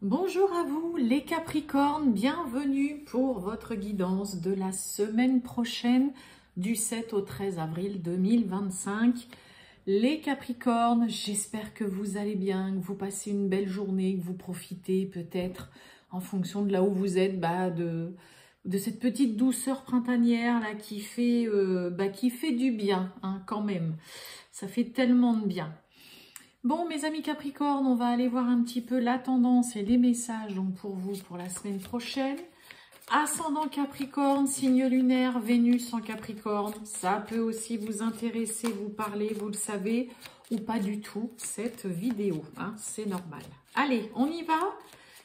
Bonjour à vous les Capricornes, bienvenue pour votre guidance de la semaine prochaine du 7 au 13 avril 2025. Les Capricornes, j'espère que vous allez bien, que vous passez une belle journée, que vous profitez peut-être en fonction de là où vous êtes, de cette petite douceur printanière là qui fait du bien hein, quand même. Ça fait tellement de bien. Bon, mes amis Capricorne, on va aller voir un petit peu la tendance et les messages donc, pour vous pour la semaine prochaine. Ascendant Capricorne, signe lunaire, Vénus en Capricorne. Ça peut aussi vous intéresser, vous parler, vous le savez, ou pas du tout, cette vidéo. Hein, c'est normal. Allez, on y va.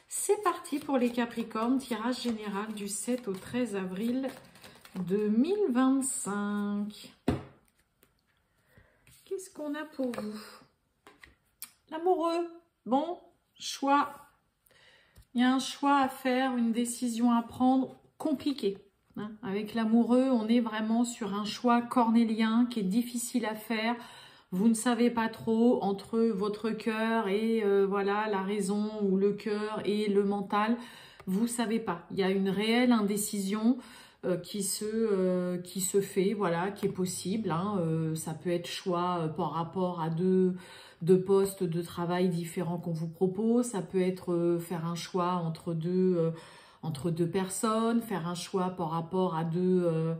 C'est parti pour les Capricornes, tirage général du 7 au 13 avril 2025. Qu'est-ce qu'on a pour vous ? L'amoureux, bon, choix. Il y a un choix à faire, une décision à prendre, compliquée. Hein. Avec l'amoureux, on est vraiment sur un choix cornélien qui est difficile à faire. Vous ne savez pas trop entre votre cœur et voilà la raison ou le cœur et le mental. Vous ne savez pas. Il y a une réelle indécision qui se fait, voilà, qui est possible. Hein. Ça peut être choix par rapport à deux postes de travail différents qu'on vous propose. Ça peut être faire un choix entre deux personnes, faire un choix par rapport à deux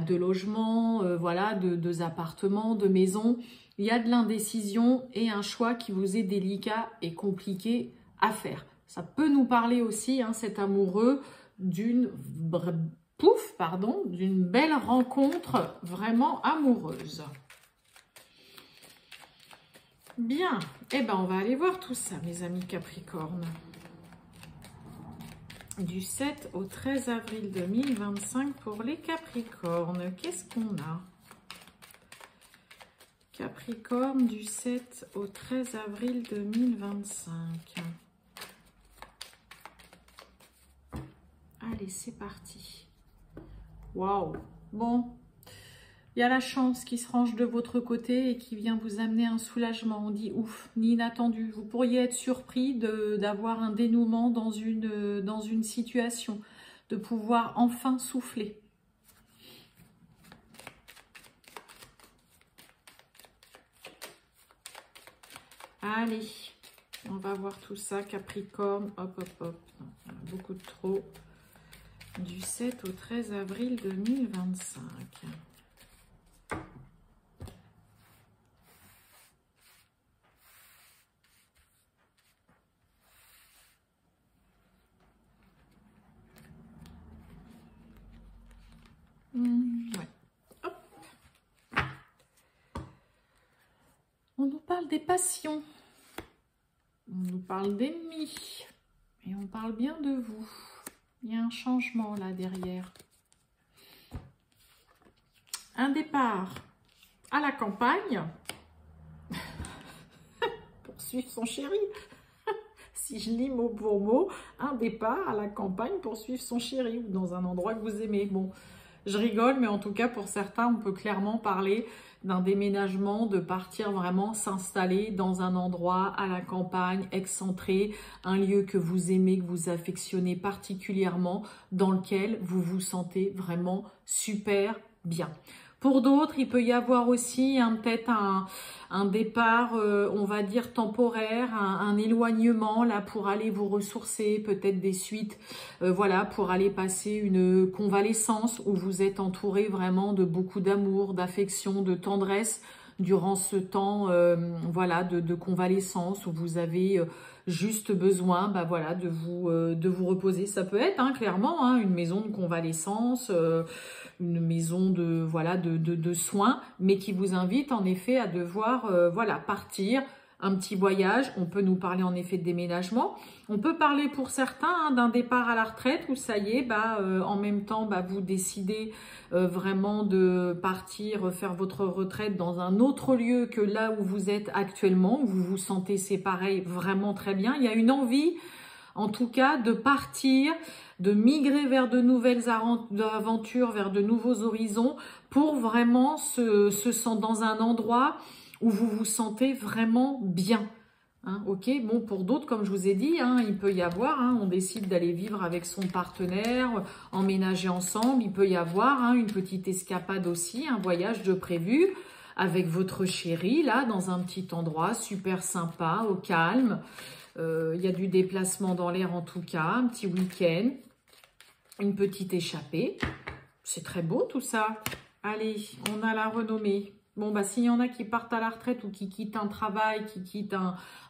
logements, voilà, deux appartements, deux maisons. Il y a de l'indécision et un choix qui vous est délicat et compliqué à faire. Ça peut nous parler aussi, hein, cet amoureux, d'une belle rencontre vraiment amoureuse. Bien, eh ben on va aller voir tout ça, mes amis Capricorne. Du 7 au 13 avril 2025 pour les Capricornes. Qu'est-ce qu'on a? Capricorne du 7 au 13 avril 2025. Allez, c'est parti. Waouh! Bon, il y a la chance qui se range de votre côté et qui vient vous amener un soulagement. On dit ouf, ni inattendu. Vous pourriez être surpris d'avoir un dénouement dans une situation, de pouvoir enfin souffler. Allez, on va voir tout ça, Capricorne. Hop, hop, hop. Non, beaucoup de trop. Du 7 au 13 avril 2025. Ouais. Hop. On nous parle des passions. On nous parle d'ennemis. Et on parle bien de vous. Il y a un changement là derrière. Un départ à la campagne pour suivre son chéri. Si je lis mot pour mot, un départ à la campagne pour suivre son chéri ou dans un endroit que vous aimez. Bon, je rigole, mais en tout cas pour certains, on peut clairement parler d'un déménagement, de partir vraiment s'installer dans un endroit à la campagne, excentré, un lieu que vous aimez, que vous affectionnez particulièrement, dans lequel vous vous sentez vraiment super bien. Pour d'autres, il peut y avoir aussi peut-être un départ, on va dire temporaire, un éloignement là pour aller vous ressourcer, peut-être des suites, voilà, pour aller passer une convalescence où vous êtes entouré vraiment de beaucoup d'amour, d'affection, de tendresse durant ce temps, voilà, de convalescence où vous avez juste besoin, voilà, de vous reposer. Ça peut être clairement une maison de convalescence. Une maison de soins, mais qui vous invite en effet à devoir voilà, partir, un petit voyage. On peut nous parler en effet de déménagement. On peut parler pour certains d'un départ à la retraite où ça y est, en même temps, vous décidez vraiment de partir faire votre retraite dans un autre lieu que là où vous êtes actuellement, où vous vous sentez séparés vraiment très bien. Il y a une envie, en tout cas, de partir, de migrer vers de nouvelles aventures, vers de nouveaux horizons, pour vraiment se sentir dans un endroit où vous vous sentez vraiment bien. Hein, ok, bon, pour d'autres, comme je vous ai dit, hein, il peut y avoir, hein, on décide d'aller vivre avec son partenaire, emménager ensemble, il peut y avoir hein, une petite escapade aussi, un voyage de prévu avec votre chéri, là, dans un petit endroit super sympa, au calme. Il y a du déplacement dans l'air en tout cas, un petit week-end, une petite échappée. C'est très beau tout ça. Allez, on a la renommée. Bon, bah, s'il y en a qui partent à la retraite ou qui quittent un travail, qui quittent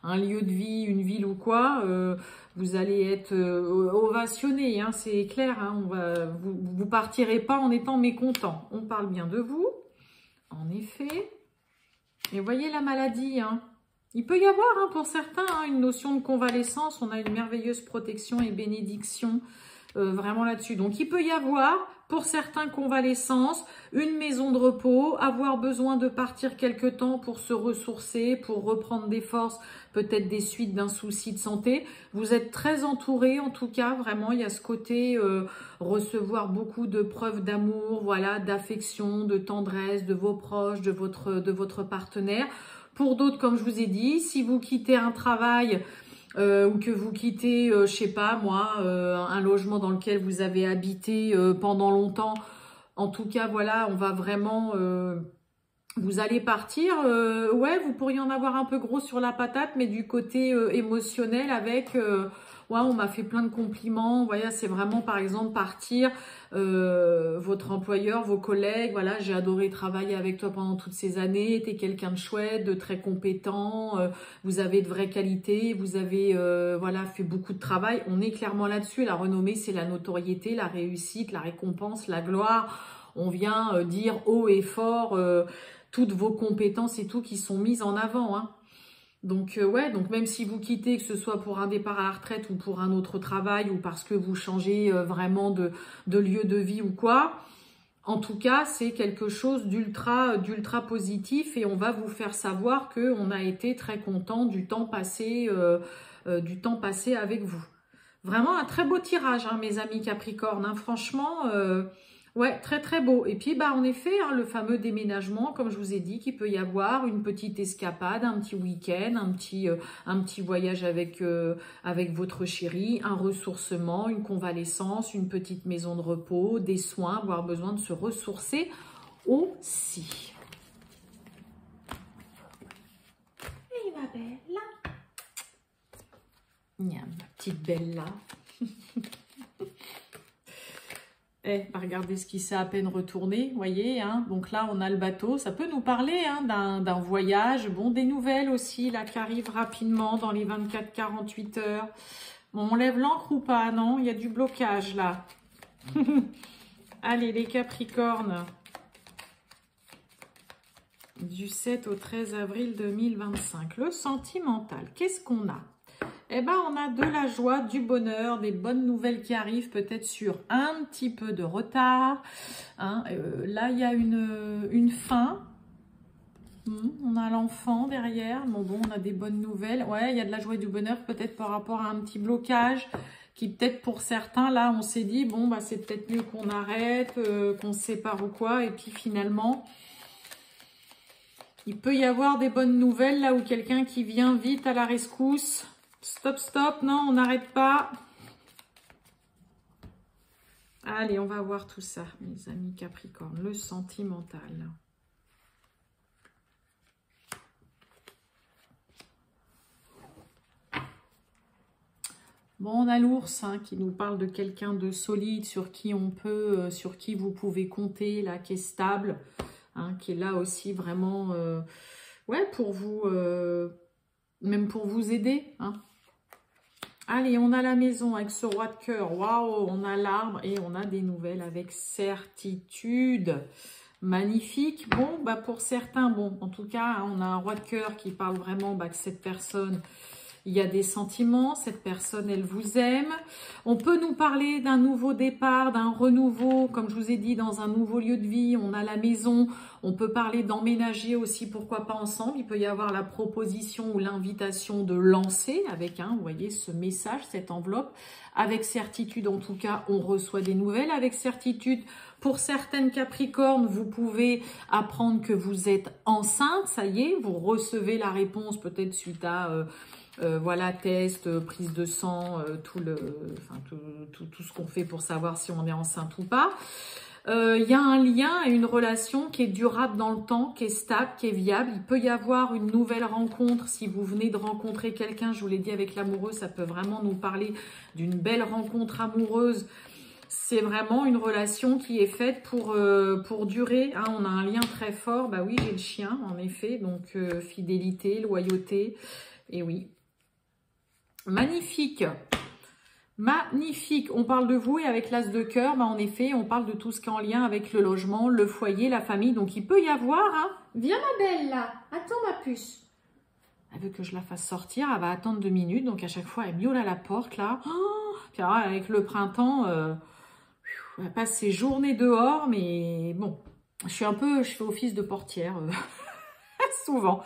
un lieu de vie, une ville ou quoi, vous allez être ovationné, hein, c'est clair. Hein, vous partirez pas en étant mécontent. On parle bien de vous, en effet. Et voyez la maladie, hein. Il peut y avoir, hein, pour certains, hein, une notion de convalescence. On a une merveilleuse protection et bénédiction vraiment là-dessus. Donc, il peut y avoir, pour certains, convalescence, une maison de repos, avoir besoin de partir quelque temps pour se ressourcer, pour reprendre des forces, peut-être des suites d'un souci de santé. Vous êtes très entouré, en tout cas, vraiment, il y a ce côté recevoir beaucoup de preuves d'amour, voilà, d'affection, de tendresse de vos proches, de votre partenaire. Pour d'autres, comme je vous ai dit, si vous quittez un travail ou que vous quittez, je sais pas moi, un logement dans lequel vous avez habité pendant longtemps, en tout cas, voilà, on va vraiment... vous allez partir, ouais, vous pourriez en avoir un peu gros sur la patate, mais du côté émotionnel avec... ouais, on m'a fait plein de compliments. Voilà, c'est vraiment, par exemple, partir, votre employeur, vos collègues. Voilà, j'ai adoré travailler avec toi pendant toutes ces années. T'es quelqu'un de chouette, de très compétent. Vous avez de vraies qualités. Vous avez, voilà, fait beaucoup de travail. On est clairement là-dessus. La renommée, c'est la notoriété, la réussite, la récompense, la gloire. On vient dire haut et fort toutes vos compétences et tout qui sont mises en avant, hein. Donc, ouais, donc même si vous quittez, que ce soit pour un départ à la retraite ou pour un autre travail ou parce que vous changez vraiment de lieu de vie ou quoi, en tout cas, c'est quelque chose d'ultra positif et on va vous faire savoir qu'on a été très content du temps passé avec vous. Vraiment un très beau tirage, hein, mes amis Capricorne, hein, franchement... ouais, très très beau. Et puis, bah, en effet, hein, le fameux déménagement, comme je vous ai dit, qu'il peut y avoir une petite escapade, un petit week-end, un petit voyage avec votre chéri, un ressourcement, une convalescence, une petite maison de repos, des soins, avoir besoin de se ressourcer aussi. Et ma belle, ma petite belle là. Eh, regardez ce qui s'est à peine retourné, vous voyez, hein. Donc là, on a le bateau. Ça peut nous parler hein, d'un voyage. Bon, des nouvelles aussi, là, qui arrivent rapidement dans les 24-48 heures. Bon, on lève l'ancre ou pas? Non, il y a du blocage, là. Allez, les Capricornes. Du 7 au 13 avril 2025. Le sentimental, qu'est-ce qu'on a? Eh ben, on a de la joie, du bonheur, des bonnes nouvelles qui arrivent, peut-être sur un petit peu de retard. Hein. Là, il y a une fin. On a l'enfant derrière. Bon, on a des bonnes nouvelles. Ouais, il y a de la joie et du bonheur, peut-être par rapport à un petit blocage qui, peut-être pour certains, là, on s'est dit, bon, bah, c'est peut-être mieux qu'on arrête, qu'on se sépare ou quoi. Et puis, finalement... il peut y avoir des bonnes nouvelles, là, où quelqu'un qui vient vite à la rescousse... Stop, stop, non, on n'arrête pas. Allez, on va voir tout ça, mes amis Capricorne, le sentimental. Bon, on a l'ours hein, qui nous parle de quelqu'un de solide, sur qui on peut, sur qui vous pouvez compter, là, qui est stable, hein, qui est là aussi vraiment, ouais, pour vous, même pour vous aider, hein. Allez, on a la maison avec ce roi de cœur. Waouh, on a l'arbre et on a des nouvelles avec certitude. Magnifique. Bon, bah pour certains, bon, en tout cas, hein, on a un roi de cœur qui parle vraiment bah, que cette personne, il y a des sentiments, cette personne, elle vous aime. On peut nous parler d'un nouveau départ, d'un renouveau, comme je vous ai dit, dans un nouveau lieu de vie. On a la maison, on peut parler d'emménager aussi, pourquoi pas ensemble. Il peut y avoir la proposition ou l'invitation de lancer avec, vous voyez, ce message, cette enveloppe. Avec certitude, en tout cas, on reçoit des nouvelles. Avec certitude, pour certaines Capricornes, vous pouvez apprendre que vous êtes enceinte. Ça y est, vous recevez la réponse peut-être suite à... Voilà, test, prise de sang, tout ce qu'on fait pour savoir si on est enceinte ou pas. Il y a un lien et une relation qui est durable dans le temps, qui est stable, qui est viable. Il peut y avoir une nouvelle rencontre. Si vous venez de rencontrer quelqu'un, je vous l'ai dit avec l'amoureux, ça peut vraiment nous parler d'une belle rencontre amoureuse. C'est vraiment une relation qui est faite pour durer. Hein, on a un lien très fort. Bah oui, j'ai le chien, en effet. Donc, fidélité, loyauté. Et oui. Magnifique. Magnifique. On parle de vous et avec l'as de cœur, bah en effet, on parle de tout ce qui est en lien avec le logement, le foyer, la famille. Donc, il peut y avoir... Hein. Viens, ma belle, là. Attends, ma puce. Elle veut que je la fasse sortir. Elle va attendre 2 minutes. Donc, à chaque fois, elle miaule à la porte, là. Oh, puis alors, avec le printemps... elle passe ses journées dehors, mais bon, je fais office de portière souvent.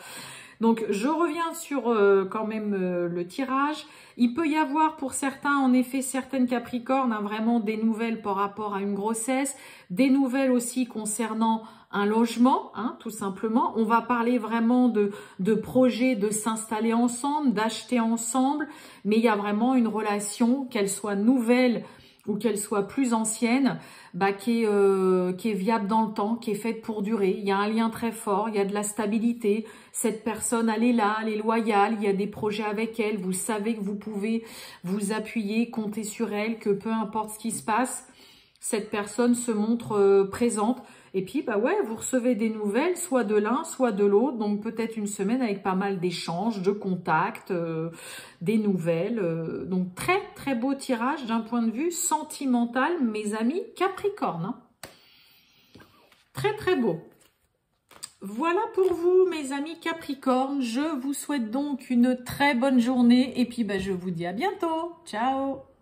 Donc, je reviens sur quand même le tirage. Il peut y avoir pour certains, en effet, certaines Capricornes, hein, vraiment des nouvelles par rapport à une grossesse, des nouvelles aussi concernant un logement, hein, tout simplement. On va parler vraiment de projets, de s'installer ensemble, d'acheter ensemble, mais il y a vraiment une relation, qu'elle soit nouvelle ou qu'elle soit plus ancienne, bah, qui est viable dans le temps, qui est faite pour durer. Il y a un lien très fort, il y a de la stabilité. Cette personne, elle est là, elle est loyale, il y a des projets avec elle. Vous savez que vous pouvez vous appuyer, compter sur elle, que peu importe ce qui se passe, cette personne se montre présente. Et puis, bah ouais, vous recevez des nouvelles, soit de l'un, soit de l'autre. Donc, peut-être une semaine avec pas mal d'échanges, de contacts, des nouvelles. Donc, très, très beau tirage d'un point de vue sentimental, mes amis Capricorne. Hein. Très, très beau. Voilà pour vous, mes amis Capricorne. Je vous souhaite donc une très bonne journée. Et puis, bah, je vous dis à bientôt. Ciao!